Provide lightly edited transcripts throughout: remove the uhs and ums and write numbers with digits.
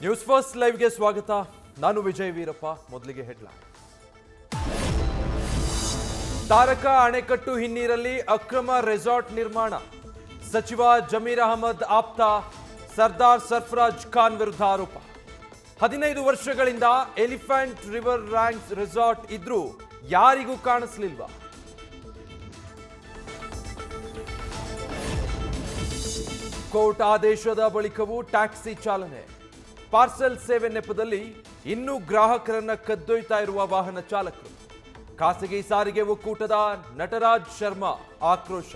News first ಲೈವ್ಗೆ ಸ್ವಾಗತ. ನಾನು ವಿಜಯ್ ವೀರಪ್ಪ. ಮೊದಲಿಗೆ ಹೆಡ್ಲೈನ್. ತಾರಕ ಅಣೆಕಟ್ಟು ಹಿನ್ನೀರಲ್ಲಿ ಅಕ್ರಮ ರೆಸಾರ್ಟ್ ನಿರ್ಮಾಣ. ಸಚಿವ ಜಮೀರ್ ಅಹಮದ್ ಆಪ್ತ ಸರ್ದಾರ್ ಸರ್ಫರಾಜ್ ಖಾನ್ ವಿರುದ್ಧ ಆರೋಪ. 15 ವರ್ಷಗಳಿಂದ ಎಲಿಫೆಂಟ್ ರಿವರ್ ರ್ಯಾಂಕ್ಸ್ ರೆಸಾರ್ಟ್ ಇದ್ರೂ ಯಾರಿಗೂ ಕಾಣಿಸಲಿಲ್ವಾ? ಕೋರ್ಟ್ ಆದೇಶದ ಬಳಿಕವೂ ಟ್ಯಾಕ್ಸಿ ಚಾಲನೆ. ಪಾರ್ಸೆಲ್ ಸೇವೆ ನೆಪದಲ್ಲಿ ಇನ್ನೂ ಗ್ರಾಹಕರನ್ನ ಕದ್ದೊಯ್ತಾ ಇರುವ ವಾಹನ ಚಾಲಕರು. ಖಾಸಗಿ ಸಾರಿಗೆ ಒಕ್ಕೂಟದ ನಟರಾಜ್ ಶರ್ಮಾ ಆಕ್ರೋಶ.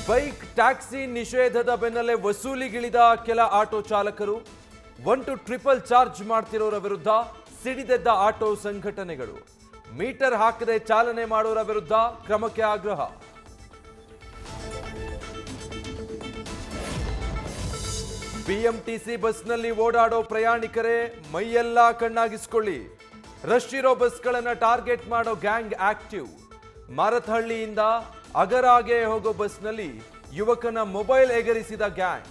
ಬೈಕ್ ಟ್ಯಾಕ್ಸಿ ನಿಷೇಧದ ಬೆನ್ನಲ್ಲೇ ವಸೂಲಿಗಿಳಿದ ಕೆಲ ಆಟೋ ಚಾಲಕರು. 1 to 3 ಚಾರ್ಜ್ ಮಾಡ್ತಿರೋರ ವಿರುದ್ಧ ಸಿಡಿದೆದ್ದ ಆಟೋ ಸಂಘಟನೆಗಳು. ಮೀಟರ್ ಹಾಕದೆ ಚಾಲನೆ ಮಾಡೋರ ವಿರುದ್ಧ ಕ್ರಮಕ್ಕೆ ಆಗ್ರಹ. ಬಿಎಂಟಿಸಿ ಬಸ್ನಲ್ಲಿ ಓಡಾಡೋ ಪ್ರಯಾಣಿಕರೇ ಮೈಯೆಲ್ಲ ಕಣ್ಣಾಗಿಸ್ಕೊಳ್ಳಿ. ರಶ್ ಇರೋ ಬಸ್ಗಳನ್ನ ಟಾರ್ಗೆಟ್ ಮಾಡೋ ಗ್ಯಾಂಗ್ ಆಕ್ಟಿವ್. ಮಾರತ್ಹಳ್ಳಿಯಿಂದ ಅಗರಾಗೆ ಹೋಗೋ ಬಸ್ನಲ್ಲಿ ಯುವಕನ ಮೊಬೈಲ್ ಎಗರಿಸಿದ ಗ್ಯಾಂಗ್.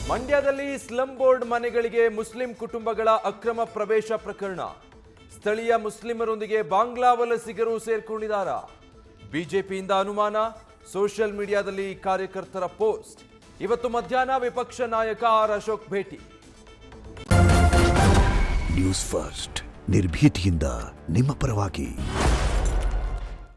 ಮಂಡ್ಯದಲ್ಲಿ ಸ್ಲಂ ಬೋರ್ಡ್ ಮನೆಗಳಿಗೆ ಮುಸ್ಲಿಂ ಕುಟುಂಬಗಳ ಅಕ್ರಮ ಪ್ರವೇಶ ಪ್ರಕರಣ. ಸ್ಥಳೀಯ ಮುಸ್ಲಿಮರೊಂದಿಗೆ ಬಾಂಗ್ಲಾ ವಲಸಿಗರು ಸೇರ್ಕೊಂಡಿದ್ದಾರಾ? ಬಿಜೆಪಿಯಿಂದ ಅನುಮಾನ. ಸೋಷಿಯಲ್ ಮೀಡಿಯಾದಲ್ಲಿ ಕಾರ್ಯಕರ್ತರ ಪೋಸ್ಟ್. ಇವತ್ತು ಮಧ್ಯಾಹ್ನ ವಿಪಕ್ಷ ನಾಯಕ ಆರ್ ಅಶೋಕ್ ಭೇಟಿ. ನ್ಯೂಸ್ ಫಸ್ಟ್ ನಿರ್ಭೀತಿಯಿಂದ ನಿಮ್ಮ ಪರವಾಗಿ.